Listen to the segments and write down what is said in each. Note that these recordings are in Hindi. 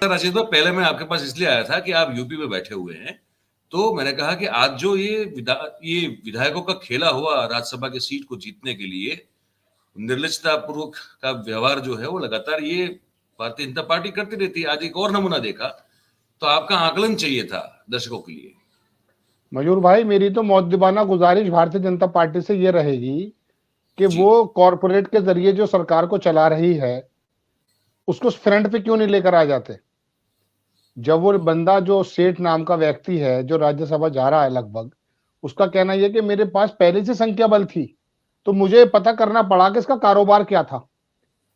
अच्छा राशिद भाई, पहले मैं आपके पास इसलिए आया था कि आप यूपी में बैठे हुए हैं, तो मैंने कहा कि आज जो ये विधायकों का खेला हुआ राज्यसभा की सीट को जीतने के लिए निर्लजता पूर्वक का व्यवहार जो है वो लगातार ये भारतीय जनता पार्टी करती रहती है। आज एक और नमूना देखा, तो आपका आकलन चाहिए था दर्शकों के लिए। मयूर भाई, मेरी तो मौद्दबाना गुजारिश भारतीय जनता पार्टी से ये रहेगी कि जी। वो कॉरपोरेट के जरिए जो सरकार को चला रही है उसको फ्रंट पे क्यों नहीं लेकर आ जाते। जब वो बंदा, जो सेठ नाम का व्यक्ति है जो राज्यसभा जा रहा है लगभग, उसका कहना यह कि मेरे पास पहले से संख्या बल थी, तो मुझे पता करना पड़ा कि इसका कारोबार क्या था।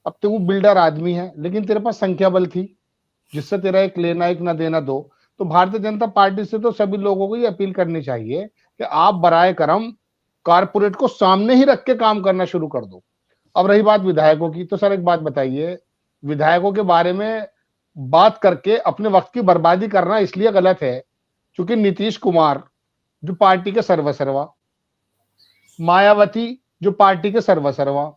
अब तू बिल्डर आदमी है लेकिन तेरे पास संख्या बल थी जिससे तेरा एक लेना एक ना देना दो। तो भारतीय जनता पार्टी से तो सभी लोगों को ये अपील करनी चाहिए कि आप बराए करम कारपोरेट को सामने ही रख के काम करना शुरू कर दो। अब रही बात विधायकों की, तो सर एक बात बताइए, विधायकों के बारे में बात करके अपने वक्त की बर्बादी करना इसलिए गलत है क्योंकि नीतीश कुमार जो पार्टी के सर्वसर्वा, मायावती जो पार्टी के सर्वसर्वा,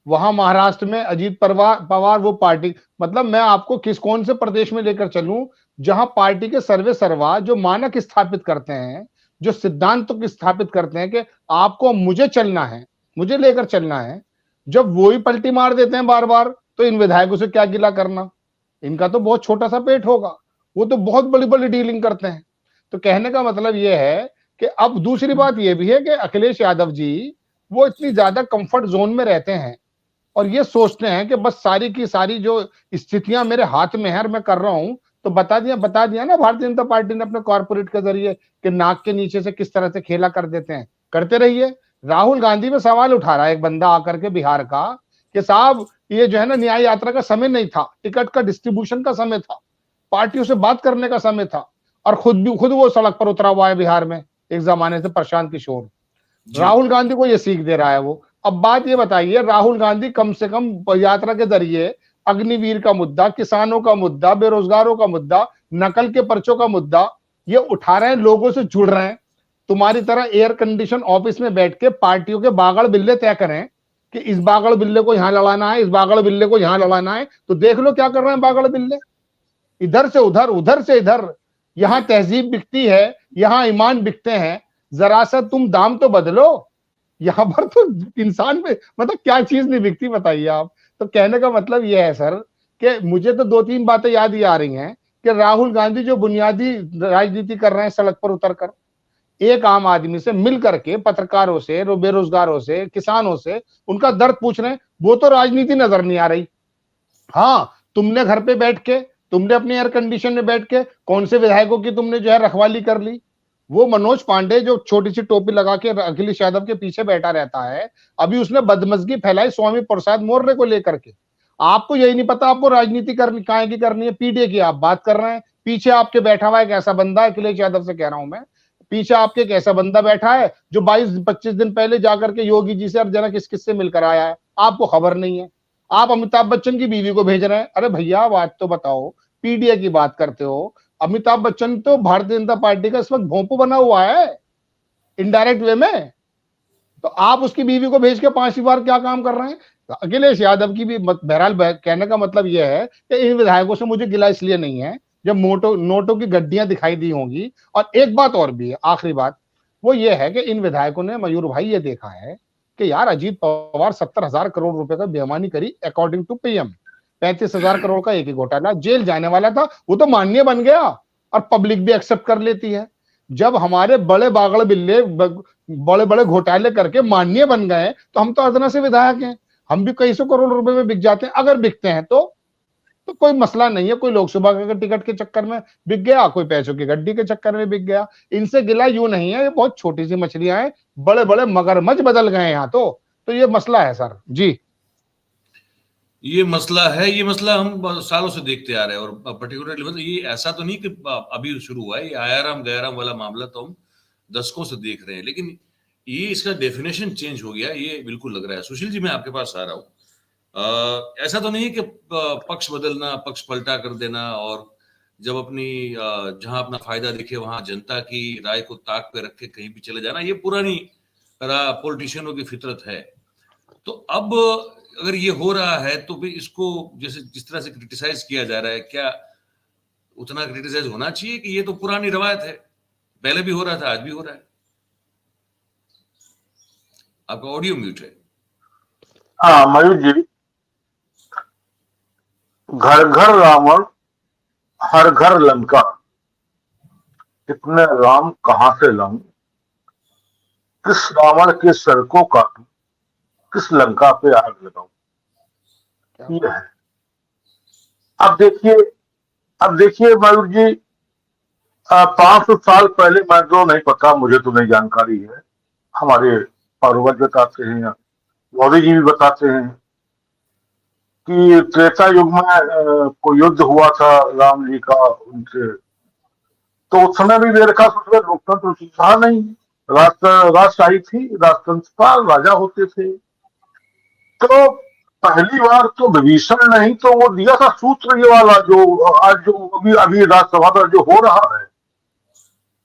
वहां महाराष्ट्र में अजीत पवार वो पार्टी, मतलब मैं आपको कौन से प्रदेश में लेकर चलूं जहां पार्टी के सर्वे सर्वा जो मानक स्थापित करते हैं, जो सिद्धांतों की स्थापित करते हैं कि आपको मुझे चलना है, मुझे लेकर चलना है, जब वो ही पलटी मार देते हैं बार बार, तो इन विधायकों से क्या गिला करना। इनका तो बहुत छोटा सा पेट होगा, वो तो बहुत बड़ी बड़ी डीलिंग करते हैं। तो कहने का मतलब यह है कि अब दूसरी बात यह भी है कि अखिलेश यादव जी वो इतनी ज्यादा कंफर्ट जोन में रहते हैं और ये सोचते हैं कि बस सारी की सारी जो स्थितियां मेरे हाथ में है और मैं कर रहा हूं। तो बता दिया ना भारतीय जनता पार्टी ने अपने कॉर्पोरेट के जरिए कि नाक के नीचे से किस तरह से खेला कर देते हैं। करते रहिए। राहुल गांधी में सवाल उठा रहा है एक बंदा आकर के बिहार का कि साहब ये जो है ना न्याय यात्रा का समय नहीं था, टिकट का डिस्ट्रीब्यूशन का समय था, पार्टियों से बात करने का समय था, और खुद वो सड़क पर उतरा हुआ है बिहार में एक जमाने से, प्रशांत किशोर। राहुल गांधी को ये सीख दे रहा है वो। अब बात ये बताइए, राहुल गांधी कम से कम यात्रा के जरिए अग्निवीर का मुद्दा, किसानों का मुद्दा, बेरोजगारों का मुद्दा, नकल के पर्चों का मुद्दा ये उठा रहे हैं, लोगों से जुड़ रहे हैं। तुम्हारी तरह एयर कंडीशन ऑफिस में बैठ के पार्टियों के बागड़ बिल्ले तय करें कि इस बागड़ बिल्ले को यहां लड़ाना है, इस बागड़ बिल्ले को यहां लड़ाना है, तो देख लो क्या कर रहे हैं बागड़ बिल्ले। इधर से उधर, उधर से इधर। यहां तहजीब बिकती है, यहां ईमान बिकते हैं, जरा सा तुम दाम तो बदलो। यहाँ पर तो इंसान में मतलब क्या चीज नहीं बिकती बताइए आप। तो कहने का मतलब यह है सर कि मुझे तो दो तीन बातें याद ही आ रही हैं कि राहुल गांधी जो बुनियादी राजनीति कर रहे हैं सड़क पर उतर कर, एक आम आदमी से मिल करके, पत्रकारों से, बेरोजगारों से, किसानों से उनका दर्द पूछ रहे हैं, वो तो राजनीति नजर नहीं आ रही। हाँ, तुमने घर पे बैठ के, तुमने अपने एयर कंडीशन में बैठ के कौन से विधायकों की तुमने जो है रखवाली कर ली। वो मनोज पांडे जो छोटी सी टोपी लगा के अखिलेश यादव के पीछे बैठा रहता है, अभी उसने बदमजगी फैलाई स्वामी प्रसाद मौर्य को लेकर के। आपको यही नहीं पता आपको राजनीति करनी काहे की करनी है, पीडीए की आप बात कर रहे हैं। पीछे आपके बैठा हुआ एक ऐसा बंदा, अखिलेश यादव से कह रहा हूं मैं, पीछे आपके एक ऐसा बंदा बैठा है जो 22-25 दिन पहले जाकर के योगी जी से और जनक किस किससे मिलकर आया है, आपको खबर नहीं है। आप अमिताभ बच्चन की बीवी को भेज रहे हैं। अरे भैया बात तो बताओ, पीडीए की बात करते हो। अमिताभ बच्चन तो भारतीय जनता पार्टी का इस वक्त भोंपू बना हुआ है इनडायरेक्ट वे में, तो आप उसकी बीवी को भेज के 5वीं बार क्या काम कर रहे हैं। अखिलेश यादव की भी बहरहाल कहने का मतलब यह है कि इन विधायकों से मुझे गिला इसलिए नहीं है जब नोटों की गड्डियां दिखाई दी होंगी। और एक बात और भी है, आखिरी बात, वो ये है कि इन विधायकों ने, मयूर भाई, ये देखा है कि यार अजीत पवार 70,000 करोड़ रुपए का बेईमानी करी अकॉर्डिंग टू पीएम, 35,000 करोड़ का एक ही घोटाला, जेल जाने वाला था, वो तो माननीय बन गया और पब्लिक भी एक्सेप्ट कर लेती है। जब हमारे बड़े बागड़ बिल्ले बड़े बड़े घोटाले करके माननीय बन गए तो हम तो अदना से विधायक हैं, हम भी कई सौ करोड़ रुपए में बिक जाते हैं। अगर बिकते हैं तो कोई मसला नहीं है, कोई लोकसभा के टिकट के चक्कर में बिक गया, कोई पैसों की गड्डी के चक्कर में बिक गया। इनसे गिला यूं नहीं है, ये बहुत छोटी सी मछलियां हैं, बड़े बड़े मगरमच्छ बदल गए यहाँ तो ये मसला है सर जी। ये मसला है, ये मसला हम सालों से देखते आ रहे हैं, और पर्टिकुलरली मतलब ये ऐसा तो नहीं कि अभी शुरू हुआ है, ये आयाराम गयाराम वाला मामला तो हम दशकों से देख रहे हैं, लेकिन ये इसका डेफिनेशन चेंज हो गया, ये बिल्कुल लग रहा है। सुशील जी, मैं आपके पास आ रहा हूँ। ऐसा तो नहीं है कि पक्ष बदलना, पक्ष पलटा कर देना, और जब अपनी जहां अपना फायदा दिखे वहां जनता की राय को ताक पे रख के कहीं भी चले जाना, ये पुरानी पॉलिटिशियनों की फितरत है। तो अब अगर ये हो रहा है तो फिर इसको जैसे जिस तरह से क्रिटिसाइज किया जा रहा है, क्या उतना क्रिटिसाइज होना चाहिए कि ये तो पुरानी रवायत है, पहले भी हो रहा था, आज भी हो रहा है। आपका ऑडियो म्यूट है। हाँ मयूर जी, घर घर रावण हर घर लंका, इतने राम कहां से लाऊं, किस रावण के सर को काटूं, किस लंका पे आग लगाऊं। क्या ये है। अब देखिए, मयूर जी, 500 साल पहले, मैं तो नहीं पता, मुझे तो नहीं जानकारी है, हमारे पूर्वज बताते हैं, मोदी जी भी बताते हैं कि त्रेता युग में कोई युद्ध हुआ था राम जी का उनसे, तो उस समय भी मेरे ख्याल से उसमें लोकतंत्र था नहीं, राजशाही थी, राजतंत्र था, राजा होते थे। तो पहली बार तो विभीषण नहीं तो वो दिया था सूत्र ये वाला, जो आज जो अभी अभी राज्यसभा में जो हो रहा है,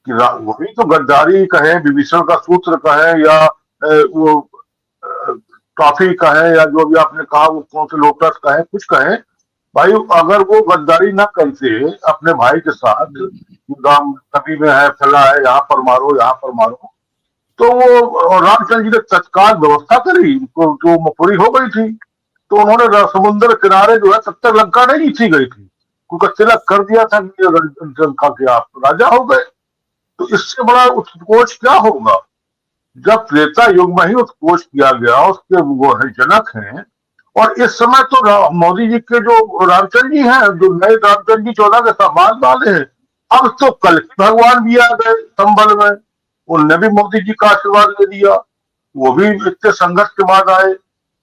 कि वही तो गद्दारी कहे, विभीषण का सूत्र कहे, या वो ट्रॉफी कहे, या जो भी आपने कहा वो कौन से लोटस कहे, कुछ कहे, भाई अगर वो गद्दारी ना करते अपने भाई के साथ, राम कभी में है, फैला है, यहाँ पर मारो, यहाँ पर मारो, तो वो रामचंद्र जी ने तत्काल व्यवस्था करी, जो पूरी हो गई थी। तो उन्होंने समुद्र किनारे जो है, तब तक लंका नहीं जीती गई थी, क्योंकि तिलक कर दिया था कि लंका के आप राजा हो गए। तो इससे बड़ा उत्कोच क्या होगा, जब त्रेता युग में ही उत्कोच किया गया, उसके वो है जनक हैं। और इस समय तो मोदी जी के जो रामचंद्र जी हैं, जो नए रामचंद्र जी 14 के समाज वाले हैं, अब तो कल की भगवान भी आ गए संबल में, उनने भी मोदी जी का आशीर्वाद ले लिया, वो भी इतने संघर्ष के बाद आए।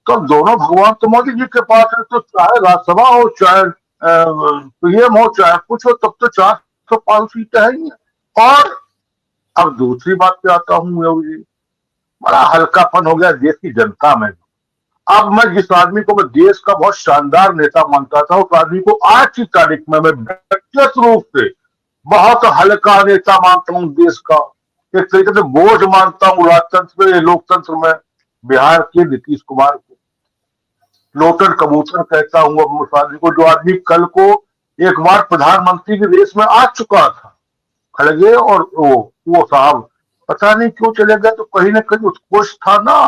तो अब दोनों भगवान तो मोदी जी के पास है, तो चाहे राज्यसभा हो, चाहे पीएम हो, चाहे कुछ हो, तब तो 405 सीटें है ही हैं। और अब दूसरी बात पे आता हूँ मयूर जी, बड़ा हल्कापन हो गया देश की जनता में। अब मैं जिस आदमी को मैं देश का बहुत शानदार नेता मानता था, उस आदमी को आज की तारीख में मैं व्यक्तिगत रूप से बहुत हल्का नेता मानता हूं देश का, एक तरीके से बोझ मानता हूं राजतंत्र में, लोकतंत्र में, बिहार के नीतीश कुमार को लोटन कबूतर कहता हूं। अब उस आदमी को, जो आदमी कल को एक बार प्रधानमंत्री की रेस में आ चुका था, खड़गे, और वो साहब पता नहीं क्यों चले गए, तो कहीं ना कहीं उत्कोच था ना,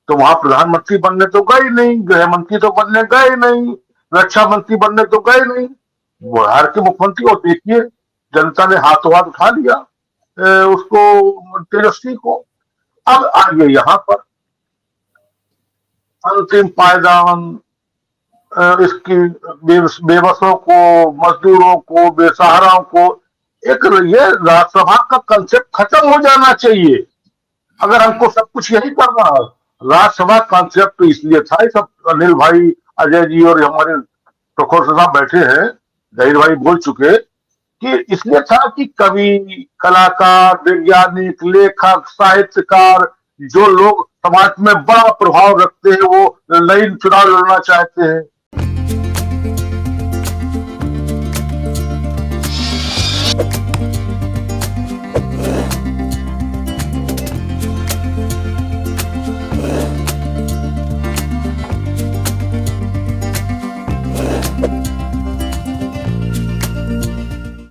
तो वहां प्रधानमंत्री बनने तो गए नहीं, गृह मंत्री तो बनने गए नहीं, रक्षा मंत्री बनने तो गए नहीं, बिहार के मुख्यमंत्री, और देखिए जनता ने हाथों हाथ उठा लिया उसको, तेजस्वी को। अब आइए यहाँ पर अंतिम पायदान, इसकी बेबसों को, मजदूरों को, बेसहाराओं को, एक ये राज्यसभा का कंसेप्ट खत्म हो जाना चाहिए। अगर हमको सब कुछ यही करना है, राज्यसभा कॉन्सेप्ट तो इसलिए था, सब अनिल भाई, अजय जी और हमारे प्रखर साहब बैठे हैं, जहीर भाई बोल चुके, कि इसलिए था कि कवि, कलाकार, वैज्ञानिक, लेखक, साहित्यकार, जो लोग समाज में बड़ा प्रभाव रखते हैं, वो नई चुनाव लड़ना चाहते हैं,